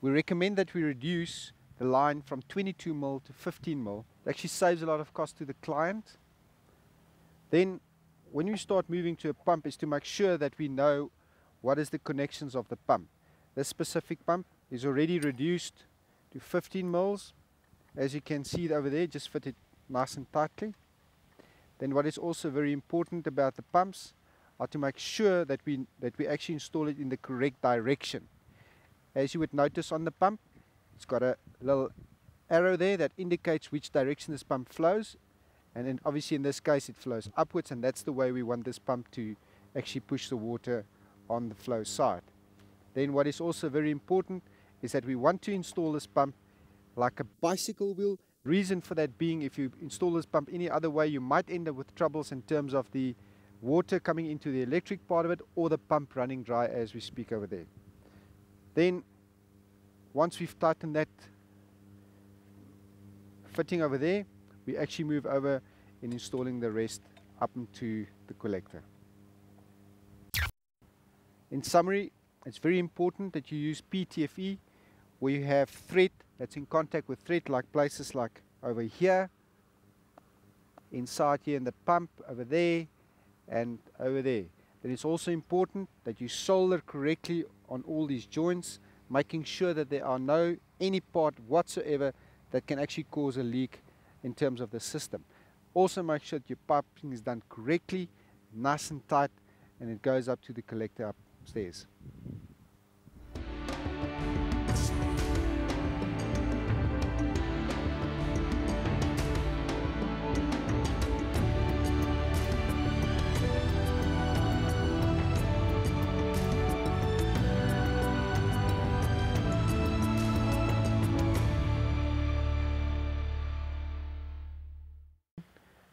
we recommend that we reduce the line from 22 mil to 15 mil. It actually saves a lot of cost to the client. Then when we start moving to a pump is to make sure that we know what is the connections of the pump. This specific pump is already reduced to 15 mils. As you can see over there, just fit it nice and tightly. Then what is also very important about the pumps are to make sure that we actually install it in the correct direction. As you would notice on the pump, it's got a little arrow there that indicates which direction this pump flows, and then obviously in this case it flows upwards, and that's the way we want this pump to actually push the water on the flow side. Then what is also very important is that we want to install this pump like a bicycle wheel. Reason for that being, if you install this pump any other way, you might end up with troubles in terms of the water coming into the electric part of it, or the pump running dry as we speak over there. Then once we've tightened that fitting over there, we actually move over in installing the rest up into the collector. In summary, it's very important that you use PTFE where you have thread that's in contact with thread, like places like over here, inside here in the pump, over there and over there. Then it's also important that you solder correctly on all these joints, making sure that there are any part whatsoever that can actually cause a leak in terms of the system. Also make sure that your piping is done correctly, nice and tight, and it goes up to the collector upstairs.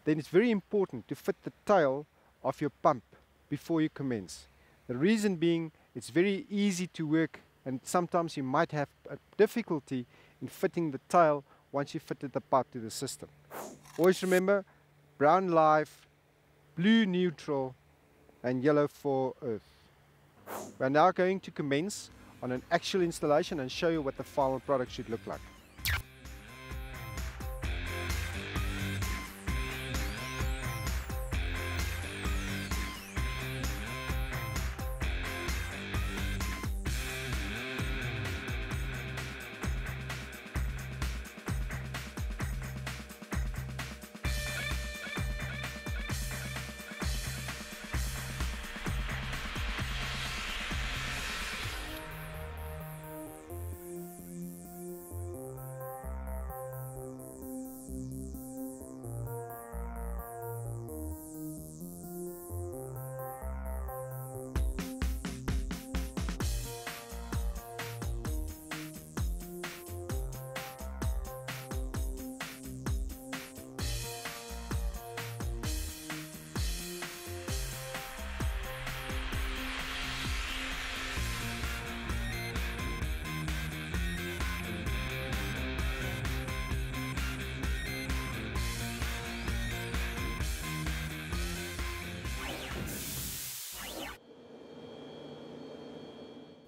Then it's very important to fit the tail of your pump before you commence. The reason being, it's very easy to work, and sometimes you might have a difficulty in fitting the tail once you fitted the pipe to the system. Always remember, brown live, blue neutral and yellow for earth. We are now going to commence on an actual installation and show you what the final product should look like.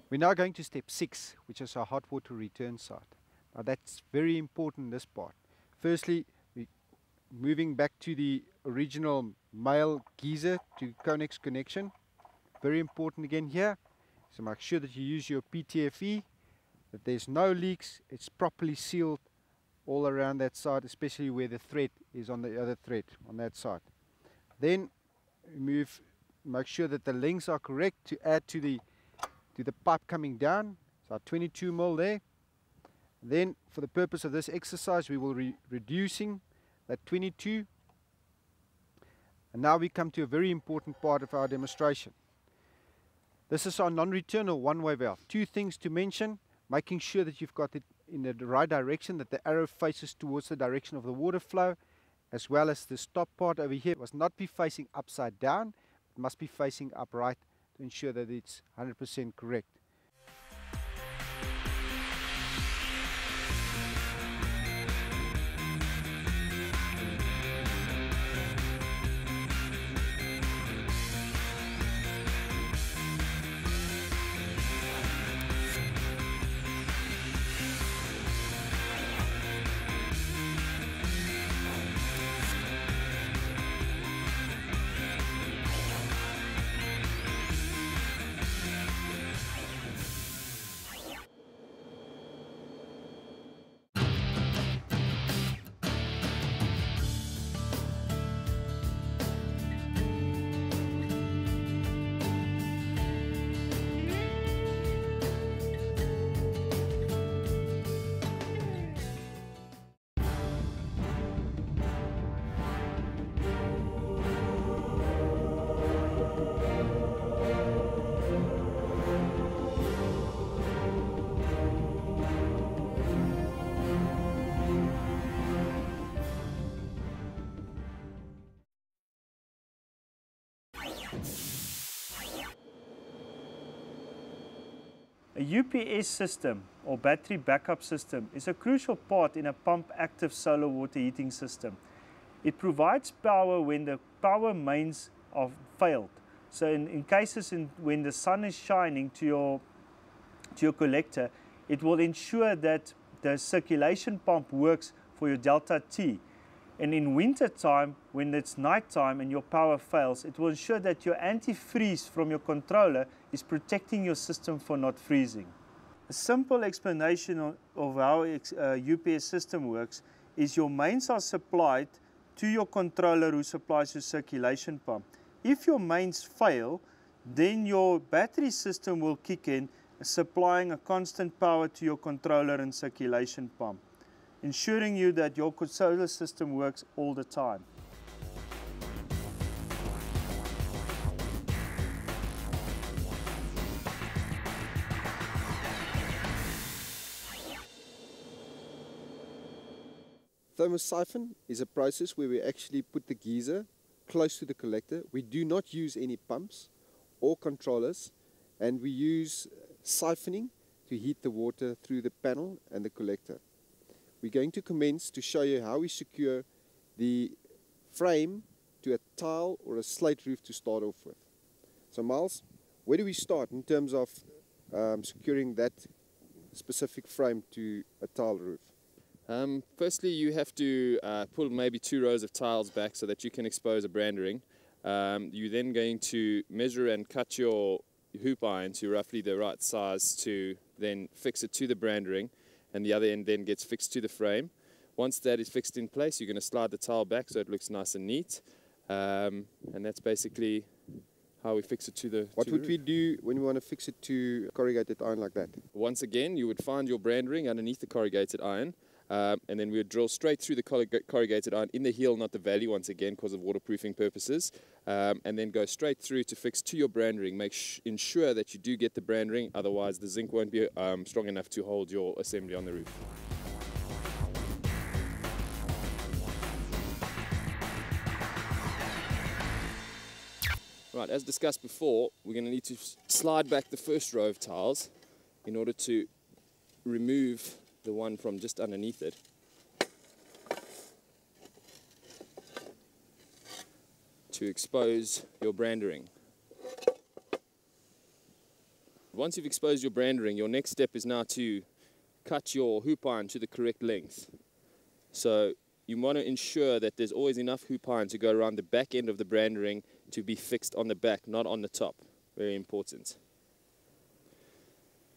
We're now going to step 6, which is our hot water return side. Now that's very important, this part. Firstly, we're moving back to the original male geyser to Conex connection. Very important again here. So make sure that you use your PTFE, that there's no leaks, it's properly sealed all around that side, especially where the thread is on the other thread on that side. Then make sure that the lengths are correct to add to the pipe coming down. So 22 mil there. Then for the purpose of this exercise, we will be reducing that 22. And now we come to a very important part of our demonstration. This is our non-return or one-way valve. Two things to mention: making sure that you've got it in the right direction, that the arrow faces towards the direction of the water flow, as well as the stop part over here must not be facing upside down, it must be facing upright to ensure that it's 100% correct. A UPS system or battery backup system is a crucial part in a pump active solar water heating system. It provides power when the power mains are failed. So in cases when the sun is shining to your collector, it will ensure that the circulation pump works for your delta T. And in winter time, when it's night time and your power fails, it will ensure that your antifreeze from your controller is protecting your system for not freezing. A simple explanation of how a UPS system works is your mains are supplied to your controller who supplies your circulation pump. If your mains fail, then your battery system will kick in, supplying a constant power to your controller and circulation pump, ensuring you that your solar system works all the time. Thermosiphon is a process where we actually put the geyser close to the collector. We do not use any pumps or controllers, and we use siphoning to heat the water through the panel and the collector. We're going to commence to show you how we secure the frame to a tile or a slate roof to start off with. So Miles, where do we start in terms of securing that specific frame to a tile roof? Firstly, you have to pull maybe 2 rows of tiles back so that you can expose a brandering. You're then going to measure and cut your hoop iron to roughly the right size to then fix it to the brandering, and the other end then gets fixed to the frame. Once that is fixed in place, you're going to slide the tile back so it looks nice and neat, and that's basically how we fix it to the What would we do when we want to fix it to corrugated iron like that? Once again, you would find your brandering underneath the corrugated iron, and then we would drill straight through the corrugated iron in the heel, not the valley, once again because of waterproofing purposes, and then go straight through to fix to your brandering. Ensure that you do get the brandering, otherwise the zinc won't be strong enough to hold your assembly on the roof. Right, as discussed before, we're going to need to slide back the first row of tiles in order to remove the one from just underneath it. To expose your brandering. Once you've exposed your brandering, your next step is now to cut your hoop iron to the correct length. So you want to ensure that there's always enough hoop iron to go around the back end of the brandering to be fixed on the back, not on the top. Very important.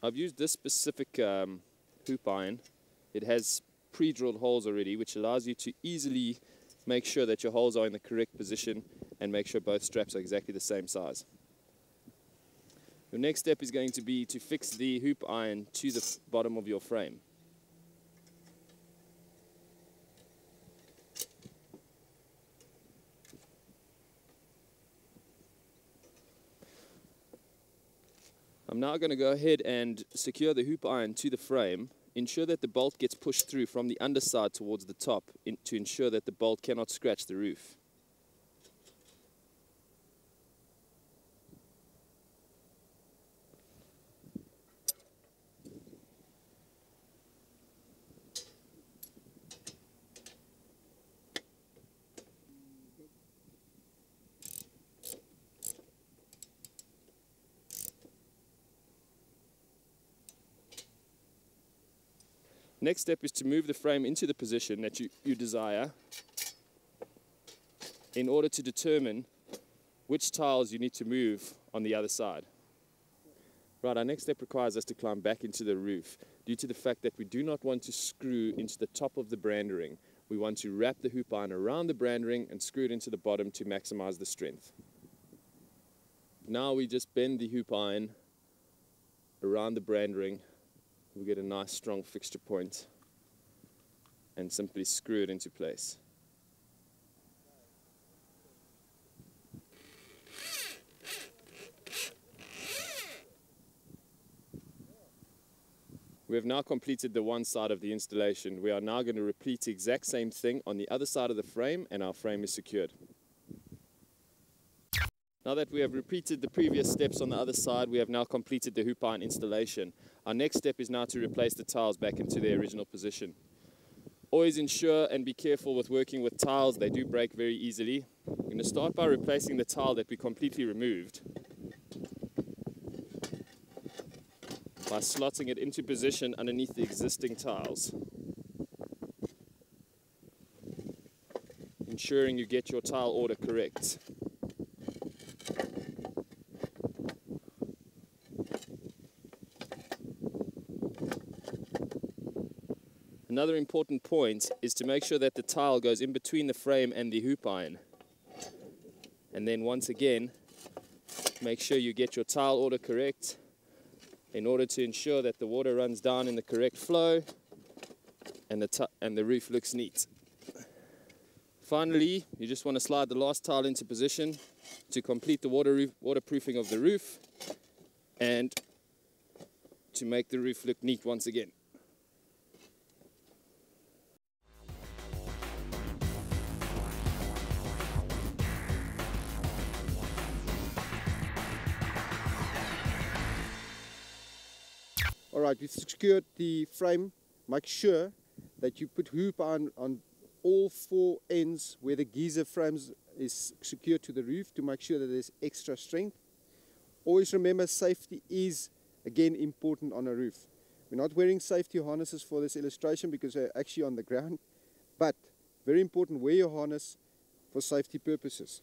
I've used this specific hoop iron. It has pre-drilled holes already, which allows you to easily make sure that your holes are in the correct position and make sure both straps are exactly the same size. Your next step is going to be to fix the hoop iron to the bottom of your frame. I'm now going to go ahead and secure the hoop iron to the frame. Ensure that the bolt gets pushed through from the underside towards the top to ensure that the bolt cannot scratch the roof. Next step is to move the frame into the position that you desire in order to determine which tiles you need to move on the other side. Right, our next step requires us to climb back into the roof due to the fact that we do not want to screw into the top of the brandering. We want to wrap the hoop iron around the brandering and screw it into the bottom to maximize the strength. Now we just bend the hoop iron around the brandering. We get a nice strong fixture point and simply screw it into place. We have now completed the one side of the installation. We are now going to repeat the exact same thing on the other side of the frame, and our frame is secured. Now that we have repeated the previous steps on the other side, we have now completed the hoop iron installation. Our next step is now to replace the tiles back into their original position. Always ensure and be careful with working with tiles, they do break very easily. We're going to start by replacing the tile that we completely removed by slotting it into position underneath the existing tiles, ensuring you get your tile order correct. Another important point is to make sure that the tile goes in between the frame and the hoop iron. And then once again, make sure you get your tile order correct in order to ensure that the water runs down in the correct flow and the roof looks neat. Finally, you just want to slide the last tile into position to complete the waterproofing of the roof and to make the roof look neat once again. Alright, we've secured the frame. Make sure that you put hoop iron on all four ends where the geyser frames is secured to the roof to make sure that there's extra strength. Always remember, safety is again important on a roof. We're not wearing safety harnesses for this illustration because they're actually on the ground, but very important, wear your harness for safety purposes.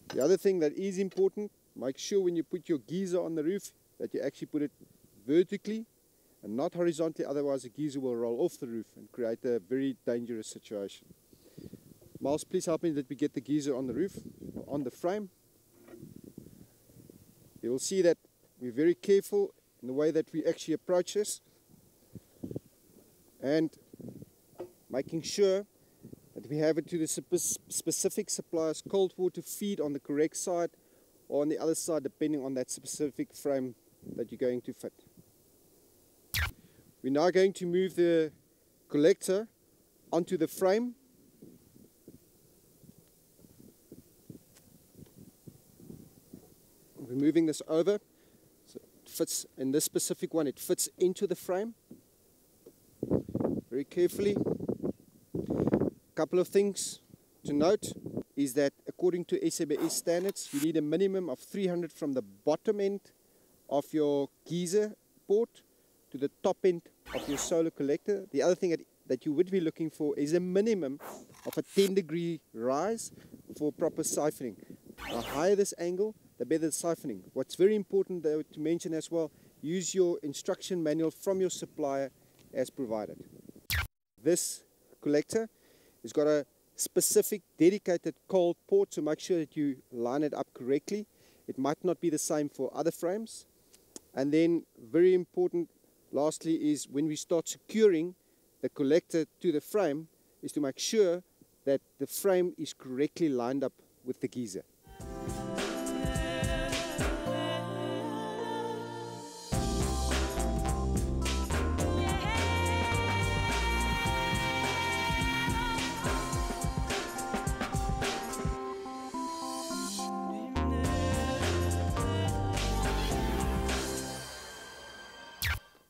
The other thing that is important, make sure when you put your geyser on the roof that you actually put it vertically and not horizontally, otherwise the geyser will roll off the roof and create a very dangerous situation. Miles, please help me that we get the geyser on the roof, on the frame. You will see that we're very careful in the way that we actually approach this and making sure that we have it to the specific supplier's cold water feed on the correct side or on the other side, depending on that specific frame that you're going to fit. We're now going to move the collector onto the frame. We're moving this over, so it fits in this specific one, it fits into the frame very carefully. A couple of things to note is that according to SABS standards, you need a minimum of 300 from the bottom end of your geyser port to the top end of your solar collector. The other thing that you would be looking for is a minimum of a 10-degree rise for proper siphoning. The higher this angle, the better the siphoning. What's very important though to mention as well, use your instruction manual from your supplier as provided. This collector has got a specific dedicated cold port, so make sure that you line it up correctly. It might not be the same for other frames. And then very important lastly is when we start securing the collector to the frame is to make sure that the frame is correctly lined up with the geyser.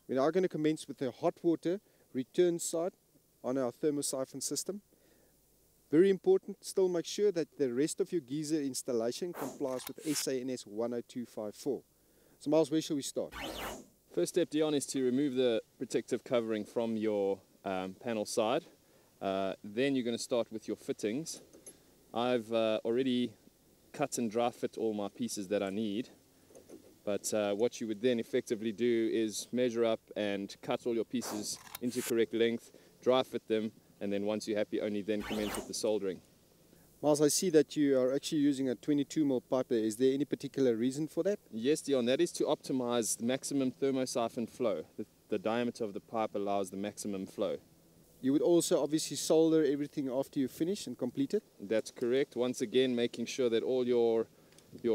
We are going to commence with the hot water return side on our thermosiphon system. Very important, still make sure that the rest of your geyser installation complies with SANS 10254. So Miles, where shall we start? First step, Dion, is to remove the protective covering from your panel side. Then you're going to start with your fittings. I've already cut and dry fit all my pieces that I need. But what you would then effectively do is measure up and cut all your pieces into correct length, dry fit them, and then once you're happy, only then commence with the soldering. Miles, I see that you are actually using a 22mm pipe there. Is there any particular reason for that? Yes, Dion, that is to optimize the maximum thermosiphon flow. The diameter of the pipe allows the maximum flow. You would also obviously solder everything after you finish and complete it? That's correct. Once again, making sure that all your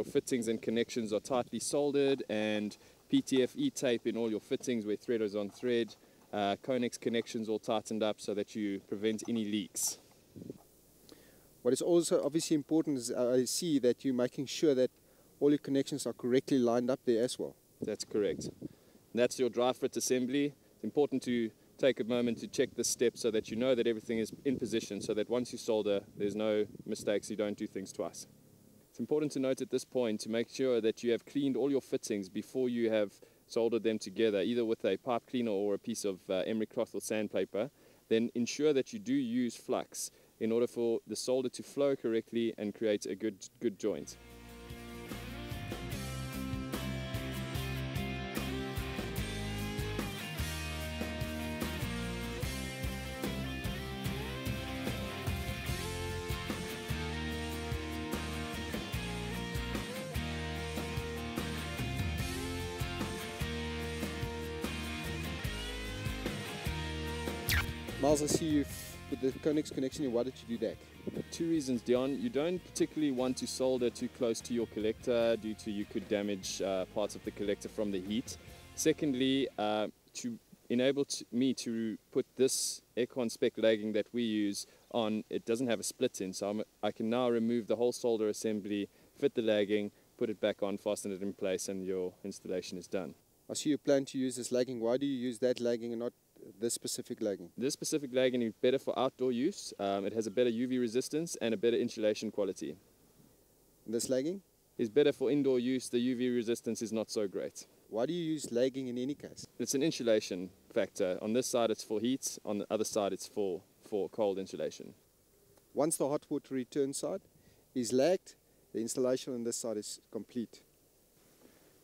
fittings and connections are tightly soldered, and PTFE tape in all your fittings where thread is on thread, Conex connections all tightened up so that you prevent any leaks. What is also obviously important is I see that you're making sure that all your connections are correctly lined up there as well. That's correct. That's your dry fit assembly. It's important to take a moment to check this step so that you know that everything is in position, so that once you solder, there's no mistakes, you don't do things twice. It's important to note at this point to make sure that you have cleaned all your fittings before you have soldered them together, either with a pipe cleaner or a piece of emery cloth or sandpaper. Then ensure that you do use flux in order for the solder to flow correctly and create a good joint. Miles, I see you've put the Konex connection in. Why did you do that? Two reasons, Dion. You don't particularly want to solder too close to your collector due to you could damage parts of the collector from the heat. Secondly, to enable me to put this Aircon spec lagging that we use on, it doesn't have a split in, so I can now remove the whole solder assembly, fit the lagging, put it back on, fasten it in place, and your installation is done. I see you plan to use this lagging. Why do you use that lagging and not this specific lagging? This specific lagging is better for outdoor use. It has a better UV resistance and a better insulation quality. And this lagging? Is better for indoor use. The UV resistance is not so great. Why do you use lagging in any case? It's an insulation factor. On this side it's for heat, on the other side it's for cold insulation. Once the hot water return side is lagged, the installation on this side is complete.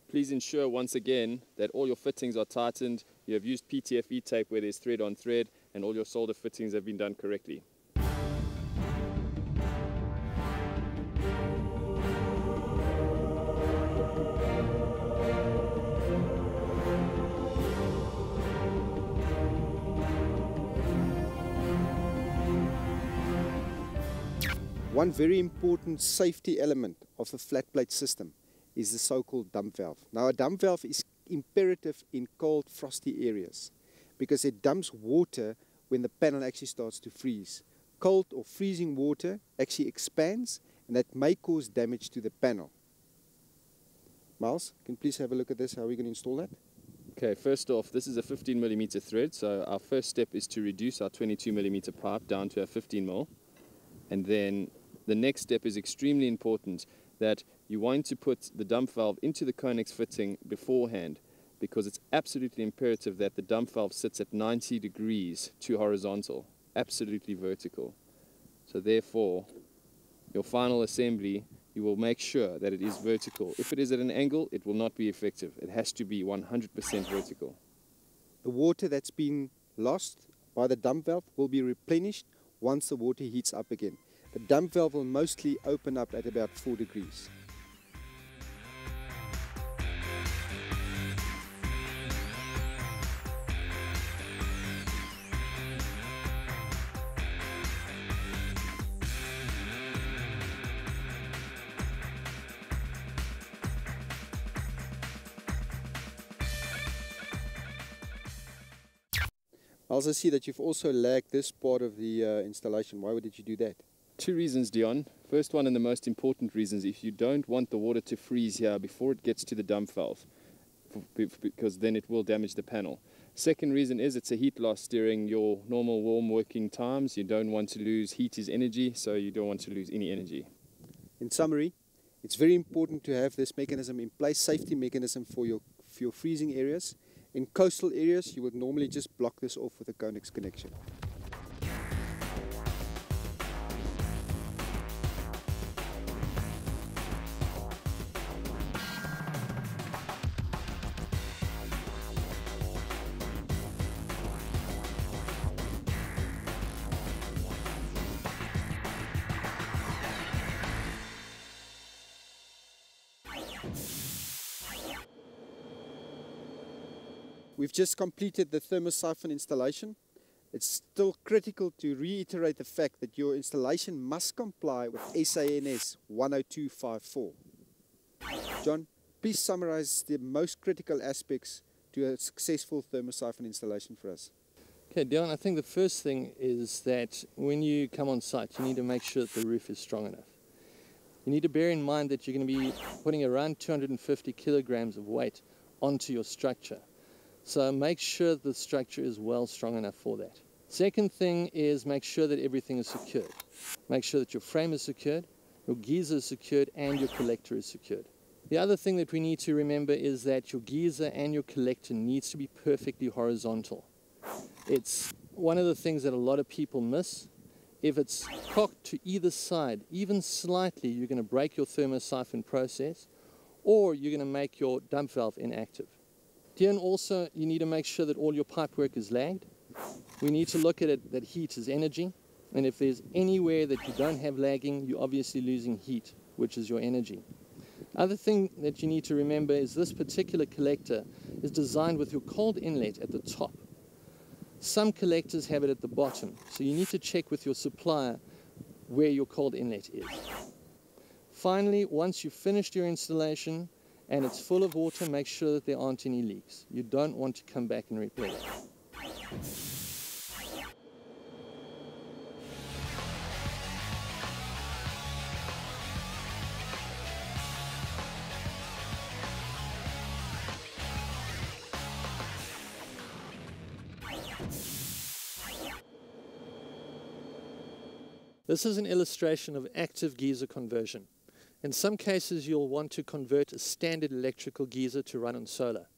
Please ensure once again that all your fittings are tightened, you have used PTFE tape where there's thread on thread, and all your solder fittings have been done correctly. One very important safety element of a flat plate system is the so-called dump valve. Now, a dump valve is imperative in cold, frosty areas because it dumps water when the panel actually starts to freeze. Cold or freezing water actually expands, and that may cause damage to the panel. Miles, can you please have a look at this? How are we going to install that? Okay, first off, this is a 15mm thread, so our first step is to reduce our 22mm pipe down to a 15mm. And then the next step is extremely important, that you want to put the dump valve into the Konex fitting beforehand, because it's absolutely imperative that the dump valve sits at 90 degrees to horizontal, absolutely vertical. So therefore, your final assembly, you will make sure that it is vertical. If it is at an angle, it will not be effective. It has to be 100% vertical. The water that's been lost by the dump valve will be replenished once the water heats up again. The dump valve will mostly open up at about 4 degrees. I also see that you've also lagged this part of the installation. Why did you do that? Two reasons, Dion. First one, and the most important reasons, if you don't want the water to freeze here before it gets to the dump valve, because then it will damage the panel. Second reason is it's a heat loss during your normal warm working times. You don't want to lose, heat is energy, so you don't want to lose any energy. In summary, it's very important to have this mechanism in place, safety mechanism for your freezing areas. In coastal areas, you would normally just block this off with a Konex connection. We've just completed the thermosiphon installation. It's still critical to reiterate the fact that your installation must comply with SANS 10254. John, please summarize the most critical aspects to a successful thermosiphon installation for us. Okay, Dion, I think the first thing is that when you come on site, you need to make sure that the roof is strong enough. You need to bear in mind that you're going to be putting around 250 kilograms of weight onto your structure. So make sure the structure is well strong enough for that. Second thing is make sure that everything is secured. Make sure that your frame is secured, your geyser is secured, and your collector is secured. The other thing that we need to remember is that your geyser and your collector needs to be perfectly horizontal. It's one of the things that a lot of people miss. If it's cocked to either side, even slightly, you're going to break your thermosiphon process, or you're going to make your dump valve inactive. Then also, you need to make sure that all your pipe work is lagged. We need to look at it that heat is energy, and if there's anywhere that you don't have lagging, you're obviously losing heat, which is your energy. Other thing that you need to remember is this particular collector is designed with your cold inlet at the top. Some collectors have it at the bottom, so you need to check with your supplier where your cold inlet is. Finally, once you've finished your installation and it's full of water, make sure that there aren't any leaks. You don't want to come back and repair it. This is an illustration of active geyser conversion. In some cases, you'll want to convert a standard electrical geyser to run on solar.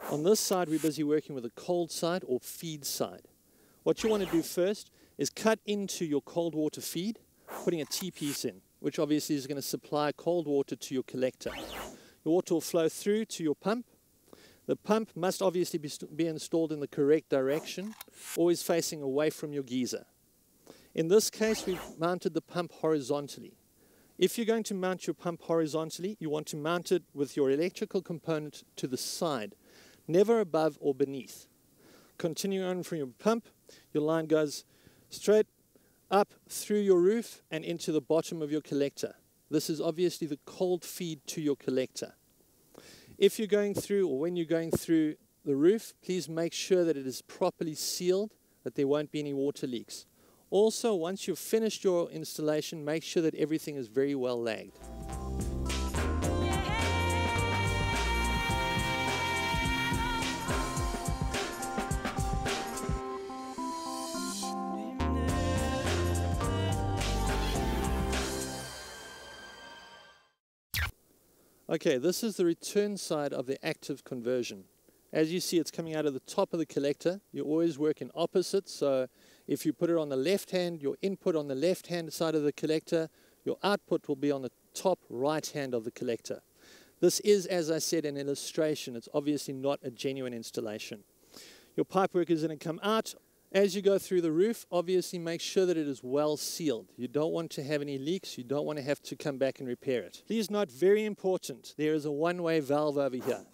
On this side, we're busy working with a cold side or feed side. What you want to do first is cut into your cold water feed, putting a T-piece in, which obviously is going to supply cold water to your collector. The water will flow through to your pump. The pump must obviously be installed in the correct direction, always facing away from your geyser. In this case, we've mounted the pump horizontally. If you're going to mount your pump horizontally, you want to mount it with your electrical component to the side, never above or beneath. Continuing on from your pump, your line goes straight up through your roof and into the bottom of your collector. This is obviously the cold feed to your collector. If you're going through, or when you're going through the roof, please make sure that it is properly sealed, that there won't be any water leaks. Also, once you've finished your installation, make sure that everything is very well lagged. Okay, this is the return side of the active conversion. As you see, it's coming out of the top of the collector. You always work in opposites, so if you put it on the left hand, your input on the left hand side of the collector, your output will be on the top right hand of the collector. This is, as I said, an illustration. It's obviously not a genuine installation. Your pipework is going to come out. As you go through the roof, obviously make sure that it is well sealed. You don't want to have any leaks. You don't want to have to come back and repair it. Please note, very important, there is a one-way valve over here.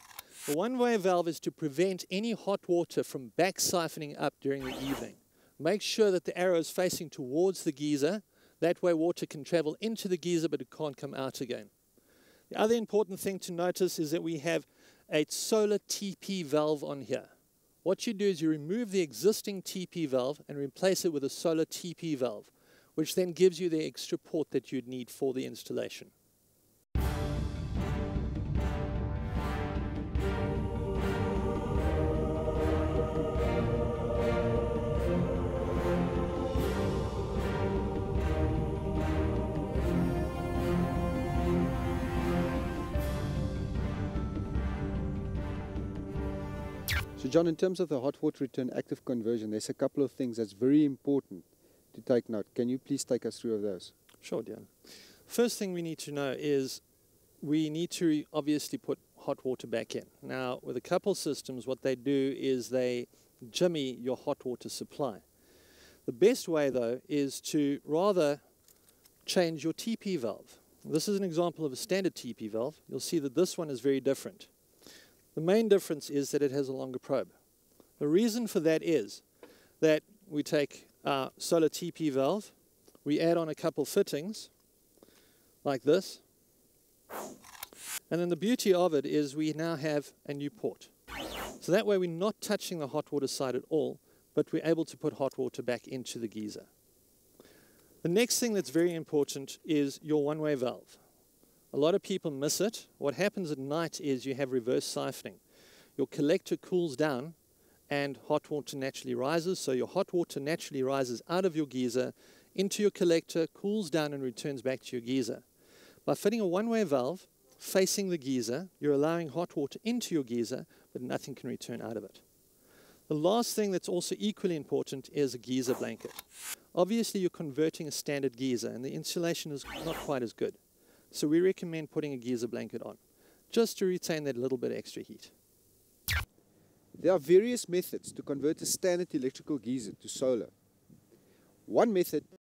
The one-way valve is to prevent any hot water from back siphoning up during the evening. Make sure that the arrow is facing towards the geyser. That way water can travel into the geyser, but it can't come out again. The other important thing to notice is that we have a solar TP valve on here. What you do is you remove the existing TP valve and replace it with a solar TP valve, which then gives you the extra port that you'd need for the installation. So John, in terms of the hot water return active conversion, there's a couple of things that's very important to take note. Can you please take us through those? Sure, Dion. First thing we need to know is we need to obviously put hot water back in. Now, with a couple systems, what they do is they jimmy your hot water supply. The best way, though, is to rather change your TP valve. This is an example of a standard TP valve. You'll see that this one is very different. The main difference is that it has a longer probe. The reason for that is that we take our solar TP valve, we add on a couple fittings like this, and then the beauty of it is we now have a new port. So that way we're not touching the hot water side at all, but we're able to put hot water back into the geyser. The next thing that's very important is your one-way valve. A lot of people miss it. What happens at night is you have reverse siphoning. Your collector cools down and hot water naturally rises, so your hot water naturally rises out of your geyser into your collector, cools down and returns back to your geyser. By fitting a one-way valve facing the geyser, you're allowing hot water into your geyser, but nothing can return out of it. The last thing that's also equally important is a geyser blanket. Obviously, you're converting a standard geyser, and the insulation is not quite as good. So we recommend putting a geyser blanket on, just to retain that little bit extra heat. There are various methods to convert a standard electrical geyser to solar. One method